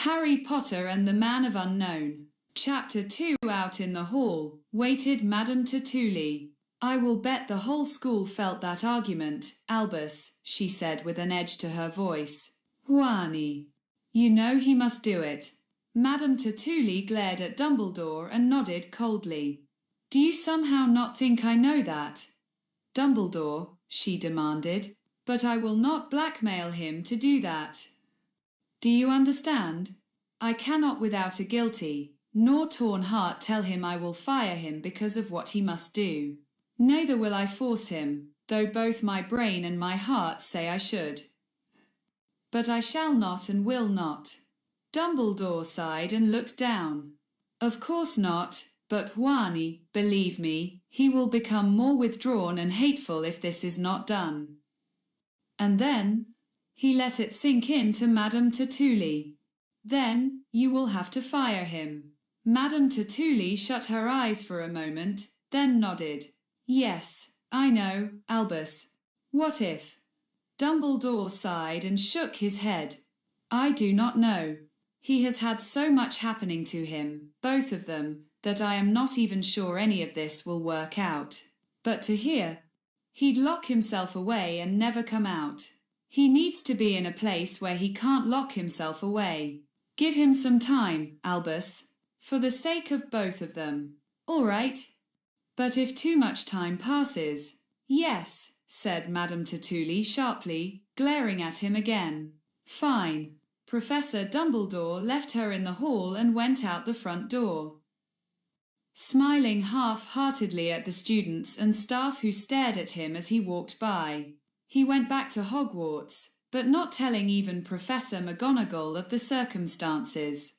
Harry Potter and the Man of Unknown. Chapter 2. Out in the hall, waited Madame Tatuli. I will bet the whole school felt that argument, Albus, she said with an edge to her voice. Juani. You know he must do it. Madame Tatuli glared at Dumbledore and nodded coldly. Do you somehow not think I know that? Dumbledore, she demanded, but I will not blackmail him to do that. Do you understand? I cannot without a guilty, nor torn heart tell him I will fire him because of what he must do. Neither will I force him, though both my brain and my heart say I should. But I shall not and will not. Dumbledore sighed and looked down. Of course not, but Juani, believe me, he will become more withdrawn and hateful if this is not done. And then, he let it sink into Madame Tatuli. Then, you will have to fire him. Madame Tatuli shut her eyes for a moment, then nodded. Yes, I know, Albus. What if? Dumbledore sighed and shook his head. I do not know. He has had so much happening to him, both of them, that I am not even sure any of this will work out. But to hear, he'd lock himself away and never come out. He needs to be in a place where he can't lock himself away. Give him some time, Albus, for the sake of both of them. All right. But if too much time passes… Yes, said Madame Tatuli sharply, glaring at him again. Fine. Professor Dumbledore left her in the hall and went out the front door. Smiling half-heartedly at the students and staff who stared at him as he walked by. He went back to Hogwarts, but not telling even Professor McGonagall of the circumstances.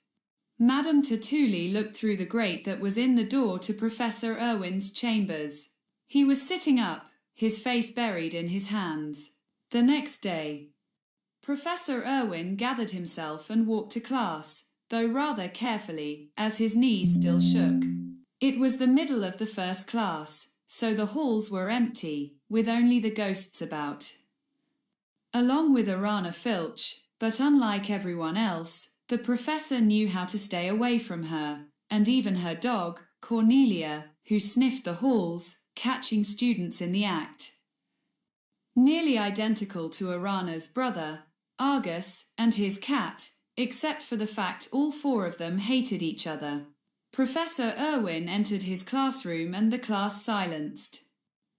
Madame Tatuli looked through the grate that was in the door to Professor Irwin's chambers. He was sitting up, his face buried in his hands. The next day, Professor Irwin gathered himself and walked to class, though rather carefully, as his knees still shook. It was the middle of the first class, so the halls were empty, with only the ghosts about. Along with Arana Filch, but unlike everyone else, the professor knew how to stay away from her, and even her dog, Cornelia, who sniffed the halls, catching students in the act. Nearly identical to Arana's brother, Argus, and his cat, except for the fact all four of them hated each other. Professor Irwin entered his classroom and the class silenced.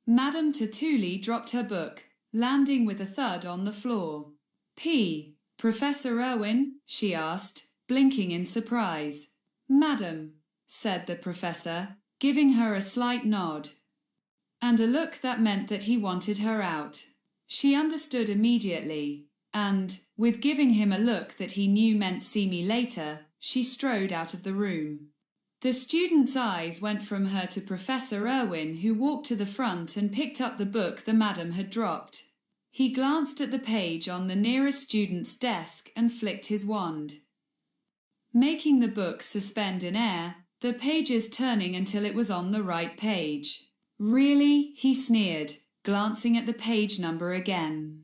Madame Tatuli dropped her book, landing with a thud on the floor. Professor Irwin? She asked, blinking in surprise. Madam, said the professor, giving her a slight nod, and a look that meant that he wanted her out. She understood immediately, and, with giving him a look that he knew meant see me later, she strode out of the room. The student's eyes went from her to Professor Irwin, who walked to the front and picked up the book the madam had dropped. He glanced at the page on the nearest student's desk and flicked his wand, making the book suspend in air, the pages turning until it was on the right page. Really? He sneered, glancing at the page number again.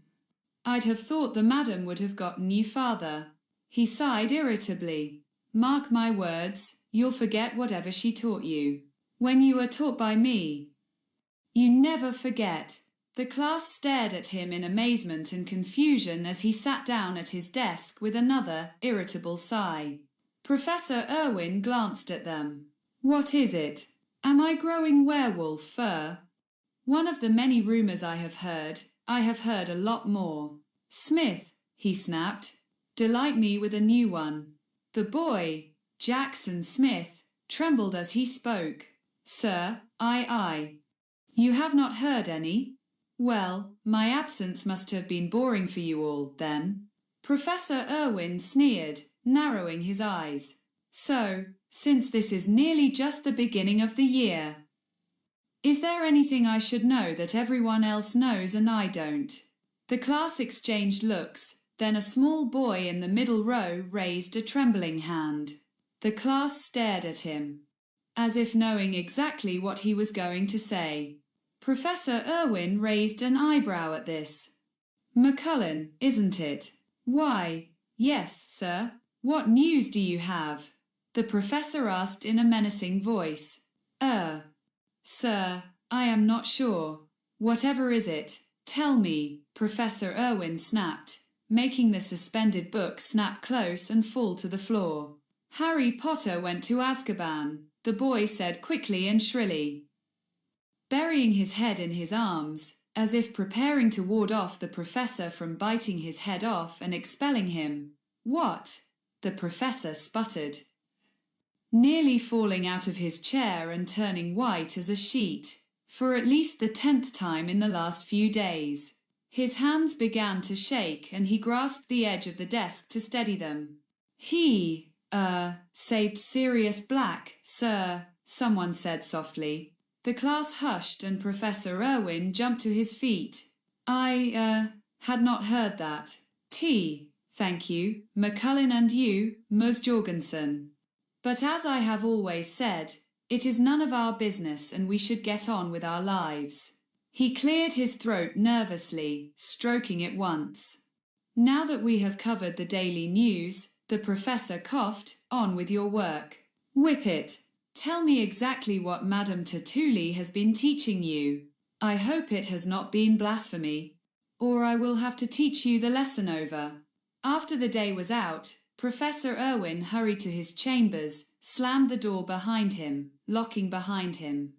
I'd have thought the madam would have gotten you farther. He sighed irritably. Mark my words, you'll forget whatever she taught you. When you are taught by me, you never forget. The class stared at him in amazement and confusion as he sat down at his desk with another irritable sigh. Professor Irwin glanced at them. What is it? Am I growing werewolf fur? One of the many rumors I have heard a lot more. Smith, he snapped, delight me with a new one. The boy, Jackson Smith, trembled as he spoke. Sir, I. You have not heard any? Well, my absence must have been boring for you all, then. Professor Irwin sneered, narrowing his eyes. So, since this is nearly just the beginning of the year, is there anything I should know that everyone else knows and I don't? The class exchanged looks, then a small boy in the middle row raised a trembling hand. The class stared at him, as if knowing exactly what he was going to say. Professor Irwin raised an eyebrow at this. McCullen, isn't it? Why, yes, sir. What news do you have? The professor asked in a menacing voice. Sir, I am not sure. Whatever is it, tell me, Professor Irwin snapped, making the suspended book snap close and fall to the floor. Harry Potter went to Azkaban, the boy said quickly and shrilly, burying his head in his arms, as if preparing to ward off the professor from biting his head off and expelling him. What? The professor sputtered, nearly falling out of his chair and turning white as a sheet, for at least the 10th time in the last few days. His hands began to shake and he grasped the edge of the desk to steady them. He, saved Sirius Black, sir, someone said softly. The class hushed and Professor Irwin jumped to his feet. I, had not heard that. Thank you, McCullin, and you, Ms. Jorgensen. But as I have always said, it is none of our business and we should get on with our lives. He cleared his throat nervously, stroking it once. Now that we have covered the daily news, the professor coughed, on with your work. Whippet, tell me exactly what Madame Tatuli has been teaching you. I hope it has not been blasphemy, or I will have to teach you the lesson over. After the day was out, Professor Irwin hurried to his chambers, slammed the door behind him, locking behind him.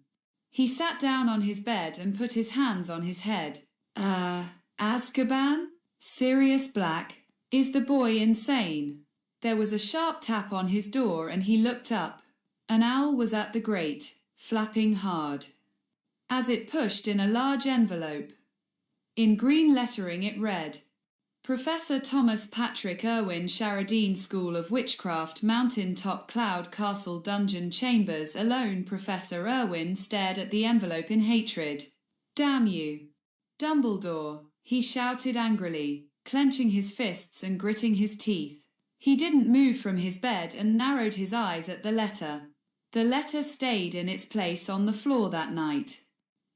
He sat down on his bed and put his hands on his head. Azkaban? Sirius Black? Is the boy insane? There was a sharp tap on his door and he looked up. An owl was at the grate, flapping hard, as it pushed in a large envelope. In green lettering it read, Professor Thomas Patrick Irwin, Sharadine School of Witchcraft, Mountain Top Cloud Castle Dungeon Chambers. Alone, Professor Irwin stared at the envelope in hatred. Damn you! Dumbledore, he shouted angrily, clenching his fists and gritting his teeth. He didn't move from his bed and narrowed his eyes at the letter. The letter stayed in its place on the floor that night.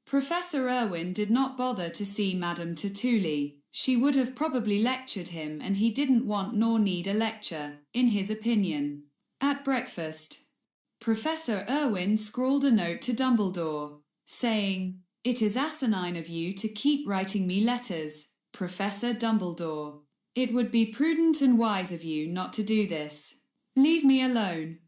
Professor Irwin did not bother to see Madame Tatuli. She would have probably lectured him, and he didn't want nor need a lecture, in his opinion. At breakfast, Professor Irwin scrawled a note to Dumbledore, saying, It is asinine of you to keep writing me letters, Professor Dumbledore. It would be prudent and wise of you not to do this. Leave me alone.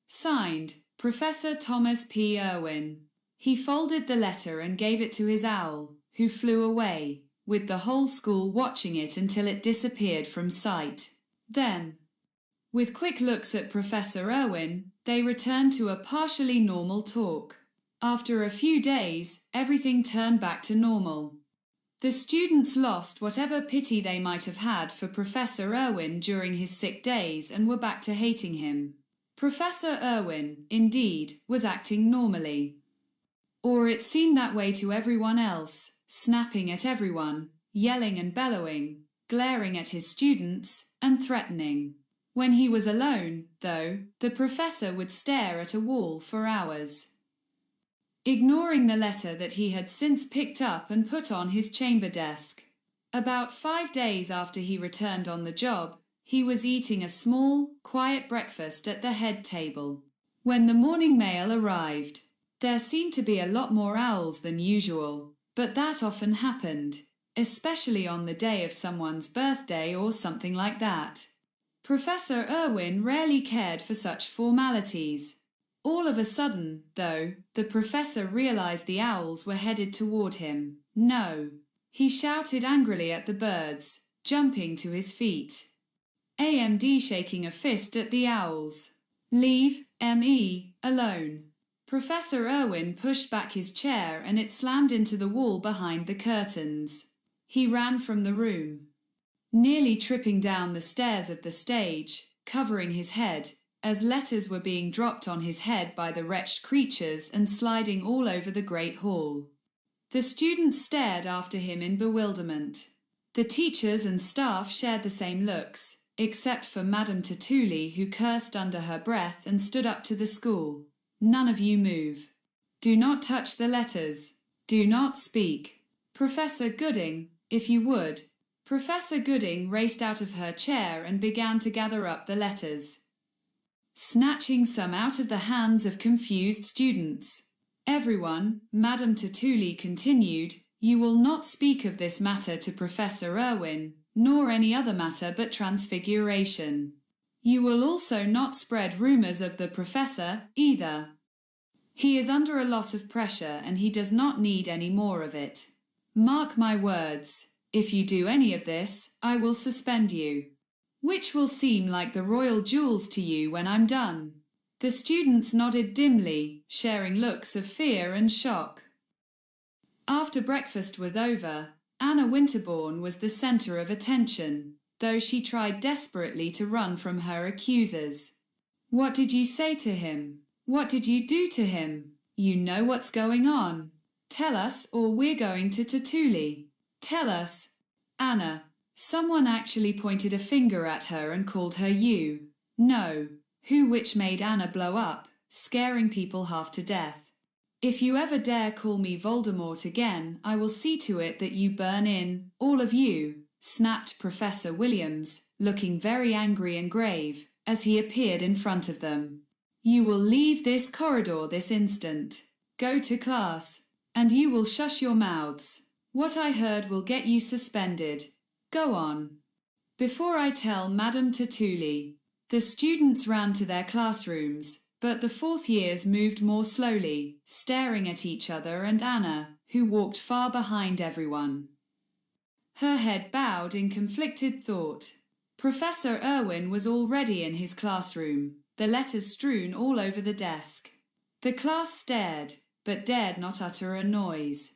Signed, Professor Thomas P. Irwin. He folded the letter and gave it to his owl, who flew away, with the whole school watching it until it disappeared from sight. Then, with quick looks at Professor Irwin, they returned to a partially normal talk. After a few days, everything turned back to normal. The students lost whatever pity they might have had for Professor Irwin during his sick days and were back to hating him. Professor Irwin, indeed, was acting normally. Or it seemed that way to everyone else, snapping at everyone, yelling and bellowing, glaring at his students, and threatening. When he was alone, though, the professor would stare at a wall for hours, ignoring the letter that he had since picked up and put on his chamber desk. About 5 days after he returned on the job, he was eating a small, quiet breakfast at the head table. When the morning mail arrived, there seemed to be a lot more owls than usual, but that often happened, especially on the day of someone's birthday or something like that. Professor Irwin rarely cared for such formalities. All of a sudden, though, the professor realized the owls were headed toward him. No! He shouted angrily at the birds, jumping to his feet. AMD shaking a fist at the owls. Leave ME alone. Professor Irwin pushed back his chair and it slammed into the wall behind the curtains. He ran from the room, nearly tripping down the stairs of the stage, covering his head, as letters were being dropped on his head by the wretched creatures and sliding all over the great hall. The students stared after him in bewilderment. The teachers and staff shared the same looks, except for Madame Tatuli, who cursed under her breath and stood up to the school. None of you move. Do not touch the letters. Do not speak. Professor Gooding, if you would. Professor Gooding raced out of her chair and began to gather up the letters, snatching some out of the hands of confused students. Everyone, Madame Tatuli continued, you will not speak of this matter to Professor Irwin, nor any other matter but transfiguration. You will also not spread rumors of the professor, either. He is under a lot of pressure and he does not need any more of it. Mark my words, if you do any of this, I will suspend you. Which will seem like the royal jewels to you when I'm done. The students nodded dimly, sharing looks of fear and shock. After breakfast was over, Anna Winterbourne was the center of attention, though she tried desperately to run from her accusers. What did you say to him? What did you do to him? You know what's going on. Tell us or we're going to Tatuli. Tell us. Anna. Someone actually pointed a finger at her and called her you. No. Who, which made Anna blow up, scaring people half to death. If you ever dare call me Voldemort again, I will see to it that you burn in, all of you, snapped Professor Williams, looking very angry and grave, as he appeared in front of them. You will leave this corridor this instant. Go to class. And you will shush your mouths. What I heard will get you suspended. Go on. Before I tell Madame Tatuli. The students ran to their classrooms, but the fourth years moved more slowly, staring at each other and Anna, who walked far behind everyone. Her head bowed in conflicted thought. Professor Irwin was already in his classroom, the letters strewn all over the desk. The class stared, but dared not utter a noise.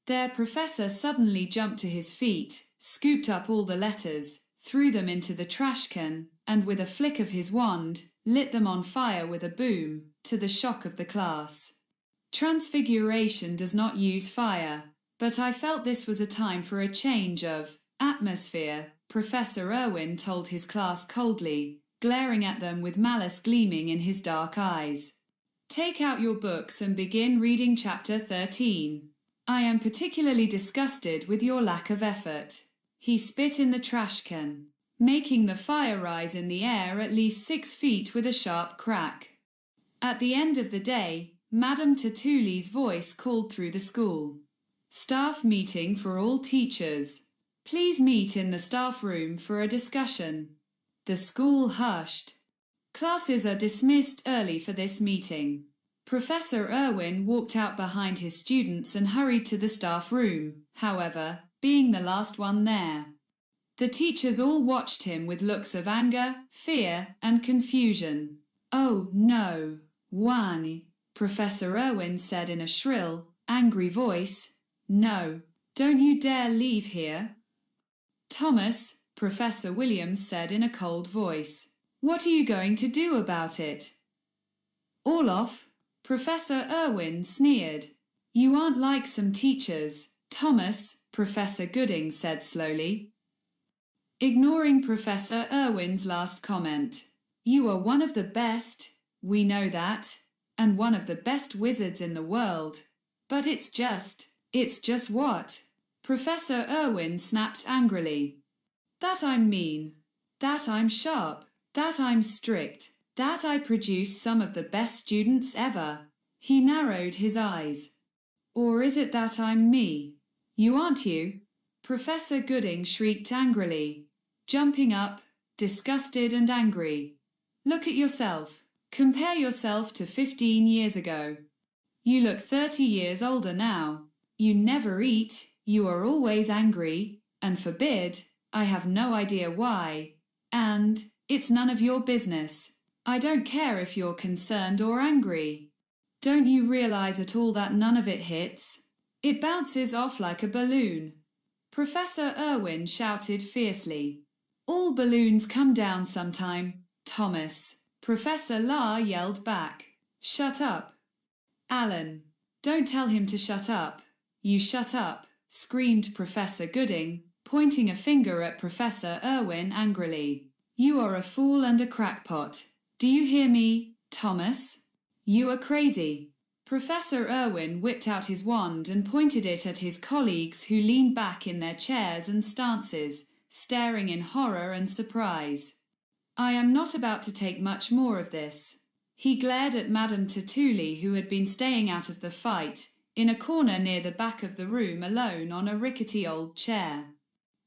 Their professor suddenly jumped to his feet, scooped up all the letters, threw them into the trash can, and with a flick of his wand, lit them on fire with a boom, to the shock of the class. Transfiguration does not use fire, but I felt this was a time for a change of atmosphere, Professor Irwin told his class coldly, glaring at them with malice gleaming in his dark eyes. Take out your books and begin reading chapter 13. I am particularly disgusted with your lack of effort. He spit in the trash can, making the fire rise in the air at least 6 feet with a sharp crack. At the end of the day, Madame Tatuli's voice called through the school. Staff meeting for all teachers. Please meet in the staff room for a discussion. The school hushed. Classes are dismissed early for this meeting. Professor Irwin walked out behind his students and hurried to the staff room, however, being the last one there. The teachers all watched him with looks of anger, fear, and confusion. Oh, no, Wani, Professor Irwin said in a shrill, angry voice. No, don't you dare leave here. Thomas, Professor Williams said in a cold voice. What are you going to do about it? All off, Professor Irwin sneered. You aren't like some teachers, Thomas, Professor Gooding said slowly, ignoring Professor Irwin's last comment. You are one of the best, we know that, and one of the best wizards in the world. But it's just what? Professor Irwin snapped angrily. That I'm mean, that I'm sharp, that I'm strict, that I produce some of the best students ever. He narrowed his eyes. Or is it that I'm me? You aren't you? Professor Gooding shrieked angrily, jumping up, disgusted and angry. Look at yourself. Compare yourself to 15 years ago. You look 30 years older now. You never eat, you are always angry, and forbid, I have no idea why, and it's none of your business. I don't care if you're concerned or angry. Don't you realize at all that none of it hits? It bounces off like a balloon. Professor Irwin shouted fiercely. All balloons come down sometime, Thomas. Professor La yelled back. Shut up. Alan, don't tell him to shut up. You shut up, screamed Professor Gooding, pointing a finger at Professor Irwin angrily. You are a fool and a crackpot. Do you hear me, Thomas? You are crazy. Professor Irwin whipped out his wand and pointed it at his colleagues who leaned back in their chairs and stances, staring in horror and surprise. I am not about to take much more of this. He glared at Madame Tatuli, who had been staying out of the fight, in a corner near the back of the room alone on a rickety old chair.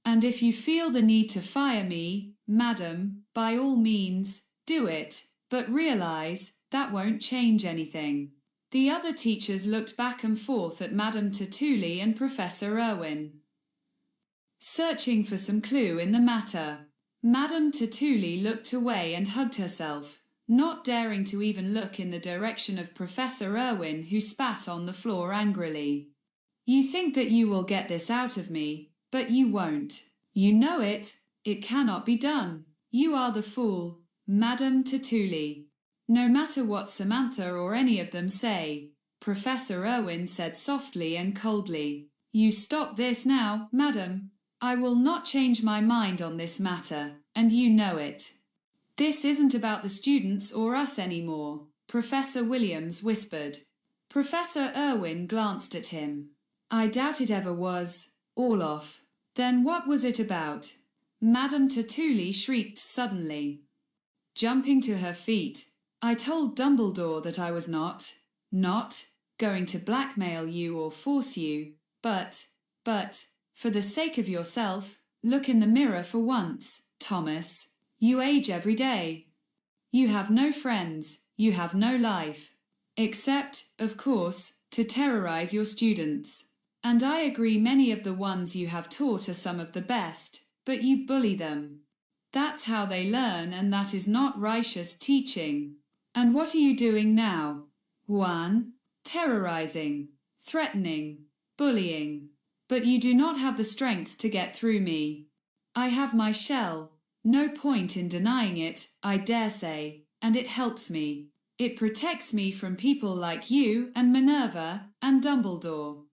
And if you feel the need to fire me, madam, by all means, do it, but realize that won't change anything. The other teachers looked back and forth at Madame Tatuli and Professor Irwin, searching for some clue in the matter. Madame Tatuli looked away and hugged herself, not daring to even look in the direction of Professor Irwin, who spat on the floor angrily. You think that you will get this out of me, but you won't. You know it. It cannot be done. You are the fool, Madame Tatuli. No matter what Samantha or any of them say, Professor Irwin said softly and coldly. You stop this now, madam. I will not change my mind on this matter, and you know it. This isn't about the students or us anymore, Professor Williams whispered. Professor Irwin glanced at him. I doubt it ever was. Orloff. Then what was it about? Madame Tatuli shrieked suddenly, jumping to her feet. I told Dumbledore that I was not going to blackmail you or force you, but, for the sake of yourself, look in the mirror for once, Thomas. You age every day. You have no friends, you have no life. Except, of course, to terrorize your students. And I agree many of the ones you have taught are some of the best, but you bully them. That's how they learn, and that is not righteous teaching. And what are you doing now? 1. Terrorizing, threatening, bullying. But you do not have the strength to get through me. I have my shell. No point in denying it, I dare say, and it helps me. It protects me from people like you and Minerva and Dumbledore,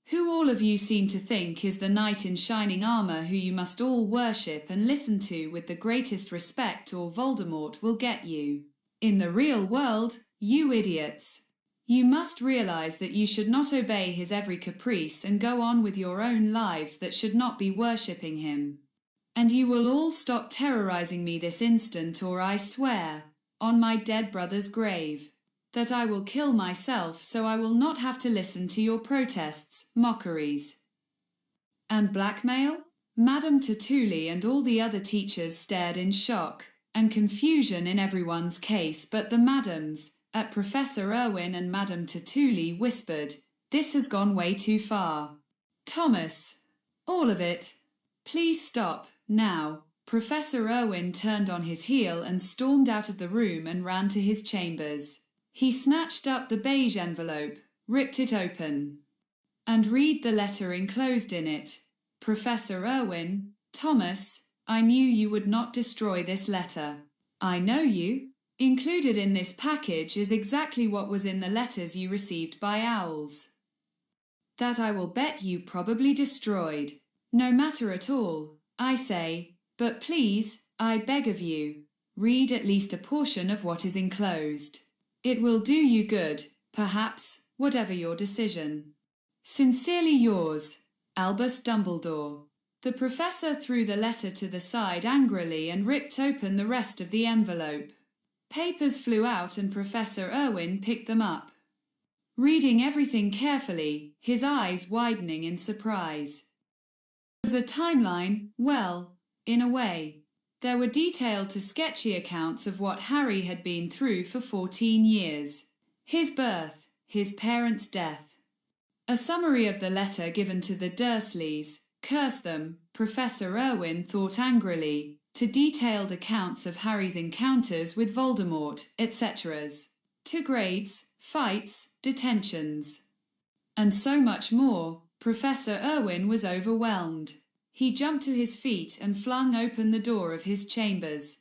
who all of you seem to think is the knight in shining armor who you must all worship and listen to with the greatest respect, or Voldemort will get you. In the real world, you idiots. You must realize that you should not obey his every caprice and go on with your own lives that should not be worshipping him. And you will all stop terrorizing me this instant, or I swear, on my dead brother's grave, that I will kill myself so I will not have to listen to your protests, mockeries, and blackmail? Madame Tatuli and all the other teachers stared in shock and confusion in everyone's case, but the madams, at Professor Irwin and Madame Tatuli, whispered, This has gone way too far. Thomas, all of it. Please stop, now. Professor Irwin turned on his heel and stormed out of the room and ran to his chambers. He snatched up the beige envelope, ripped it open, and read the letter enclosed in it. Professor Irwin, Thomas, I knew you would not destroy this letter. I know you. Included in this package is exactly what was in the letters you received by owls. That I will bet you probably destroyed. No matter at all, I say, but please, I beg of you, read at least a portion of what is enclosed. It will do you good, perhaps, whatever your decision. Sincerely yours, Albus Dumbledore. The professor threw the letter to the side angrily and ripped open the rest of the envelope. Papers flew out and Professor Irwin picked them up, reading everything carefully, his eyes widening in surprise. It was a timeline, well, in a way. There were detailed to sketchy accounts of what Harry had been through for 14 years. His birth, his parents' death. A summary of the letter given to the Dursleys, curse them, Professor Irwin thought angrily, to detailed accounts of Harry's encounters with Voldemort, etc., to grades, fights, detentions, and so much more. Professor Irwin was overwhelmed. He jumped to his feet and flung open the door of his chambers,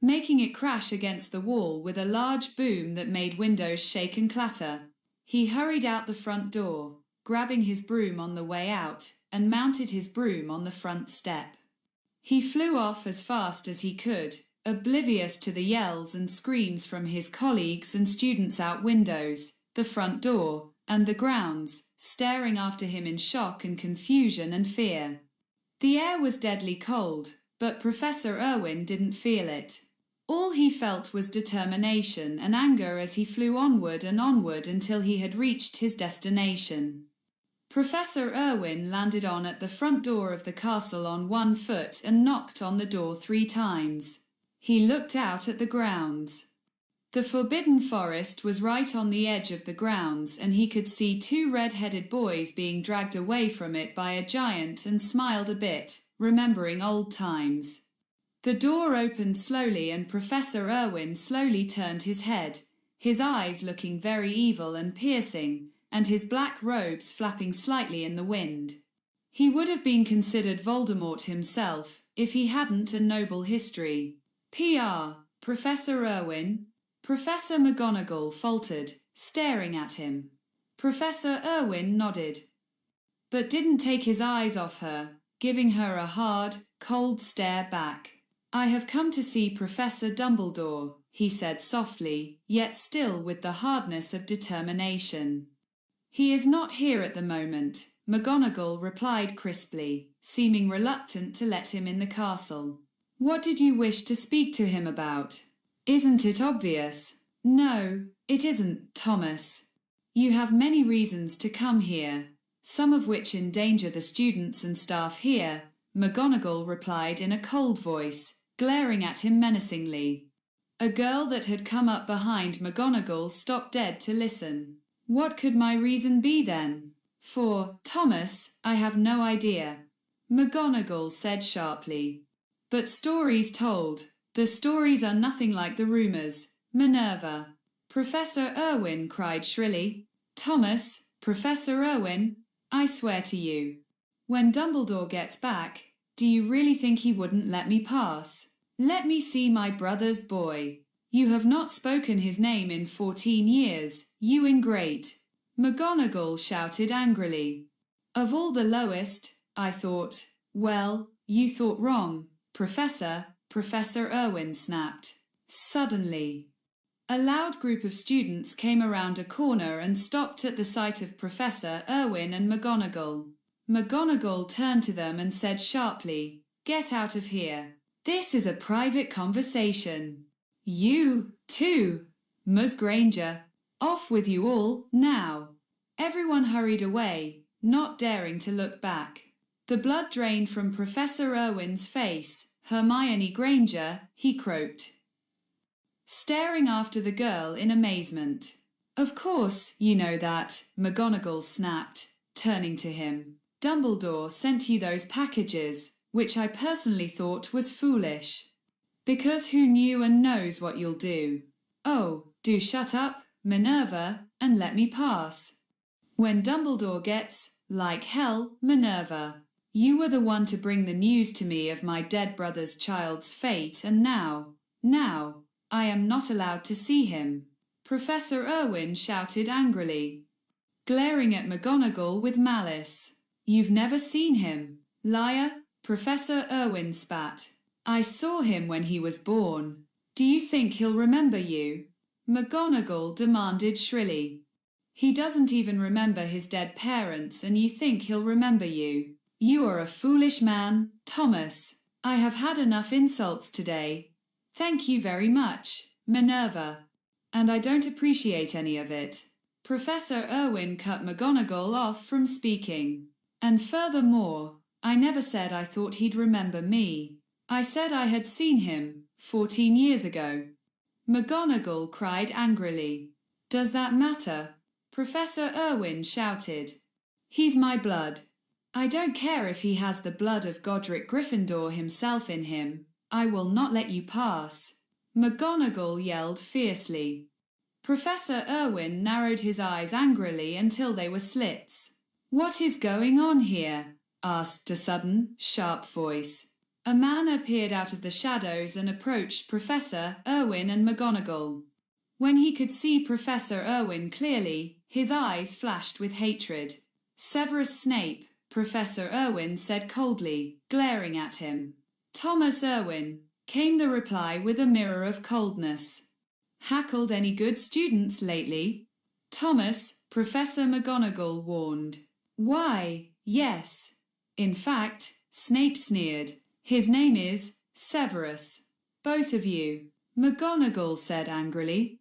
making it crash against the wall with a large boom that made windows shake and clatter. He hurried out the front door, grabbing his broom on the way out, and mounted his broom on the front step. He flew off as fast as he could, oblivious to the yells and screams from his colleagues and students out windows, the front door, and the grounds, staring after him in shock and confusion and fear. The air was deadly cold, but Professor Irwin didn't feel it. All he felt was determination and anger as he flew onward and onward until he had reached his destination. Professor Irwin landed at the front door of the castle on one foot and knocked on the door 3 times. He looked out at the grounds. The Forbidden Forest was right on the edge of the grounds, and he could see 2 red-headed boys being dragged away from it by a giant, and smiled a bit, remembering old times. The door opened slowly and Professor Irwin slowly turned his head, his eyes looking very evil and piercing, and his black robes flapping slightly in the wind. He would have been considered Voldemort himself, if he hadn't a noble history. "Pr. Professor Irwin?" Professor McGonagall faltered, staring at him. Professor Irwin nodded, but didn't take his eyes off her, giving her a hard, cold stare back. "I have come to see Professor Dumbledore," he said softly, yet still with the hardness of determination. "He is not here at the moment," McGonagall replied crisply, seeming reluctant to let him in the castle. "What did you wish to speak to him about? Isn't it obvious?" "No, it isn't, Thomas. You have many reasons to come here, some of which endanger the students and staff here," McGonagall replied in a cold voice, glaring at him menacingly. A girl that had come up behind McGonagall stopped dead to listen. "What could my reason be then?" "For, Thomas, I have no idea," McGonagall said sharply. "But stories told. The stories are nothing like the rumors, Minerva." Professor Irwin cried shrilly. "Thomas, Professor Irwin, I swear to you, when Dumbledore gets back, do you really think he wouldn't let me pass? Let me see my brother's boy. You have not spoken his name in 14 years, you ingrate," McGonagall shouted angrily. "Of all the lowest, I thought." "Well, you thought wrong, Professor Irwin snapped. Suddenly, a loud group of students came around a corner and stopped at the sight of Professor Irwin and McGonagall. McGonagall turned to them and said sharply, "Get out of here. This is a private conversation." "You, too, Ms. Granger. Off with you all, now." Everyone hurried away, not daring to look back. The blood drained from Professor Irwin's face. "Hermione Granger," he croaked, staring after the girl in amazement. "Of course, you know that," McGonagall snapped, turning to him. "Dumbledore sent you those packages, which I personally thought was foolish. Because who knew and knows what you'll do? Oh, do shut up, Minerva, and let me pass. When Dumbledore gets, like hell, Minerva. You were the one to bring the news to me of my dead brother's child's fate, and now, I am not allowed to see him," Professor Irwin shouted angrily, glaring at McGonagall with malice. "You've never seen him, liar," Professor Irwin spat. "I saw him when he was born. Do you think he'll remember you?" McGonagall demanded shrilly. "He doesn't even remember his dead parents, and you think he'll remember you? You are a foolish man, Thomas. I have had enough insults today. Thank you very much, Minerva. And I don't appreciate any of it." Professor Irwin cut McGonagall off from speaking. "And furthermore, I never said I thought he'd remember me. I said I had seen him 14 years ago." McGonagall cried angrily. "Does that matter?" Professor Irwin shouted. "He's my blood. I don't care if he has the blood of Godric Gryffindor himself in him. I will not let you pass," McGonagall yelled fiercely. Professor Irwin narrowed his eyes angrily until they were slits. "What is going on here?" asked a sudden, sharp voice. A man appeared out of the shadows and approached Professor Irwin and McGonagall. When he could see Professor Irwin clearly, his eyes flashed with hatred. "Severus Snape," Professor Irwin said coldly, glaring at him. "Thomas Irwin," came the reply with a mirror of coldness. "Hackled any good students lately?" "Thomas," Professor McGonagall warned. "Why, yes. In fact, Snape sneered. His name is Severus. Both of you, McGonagall said angrily,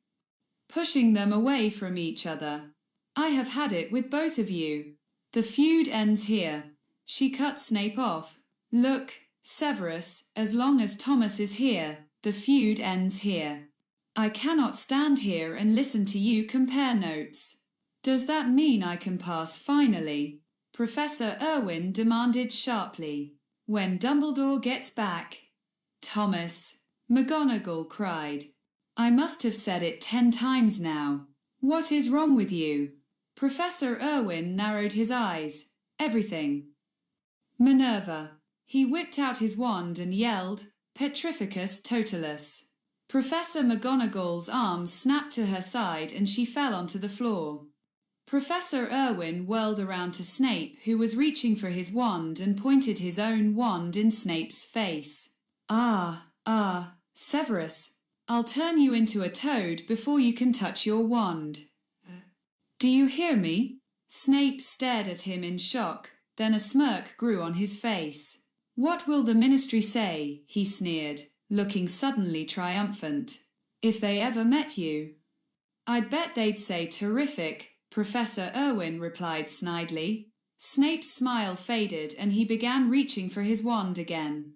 pushing them away from each other. I have had it with both of you. The feud ends here. She cut Snape off. Look, Severus, as long as Thomas is here, the feud ends here. I cannot stand here and listen to you compare notes. Does that mean I can pass finally? Professor Irwin demanded sharply. When Dumbledore gets back. Thomas, McGonagall cried. I must have said it 10 times now. What is wrong with you? Professor Irwin narrowed his eyes. Everything. Minerva. He whipped out his wand and yelled, Petrificus totalus. Professor McGonagall's arms snapped to her side and she fell onto the floor. Professor Irwin whirled around to Snape, who was reaching for his wand, and pointed his own wand in Snape's face. Severus, I'll turn you into a toad before you can touch your wand. Do you hear me? Snape stared at him in shock, then a smirk grew on his face. What will the Ministry say? He sneered, looking suddenly triumphant. If they ever met you. I'd bet they'd say terrific, Professor Irwin replied snidely. Snape's smile faded and he began reaching for his wand again.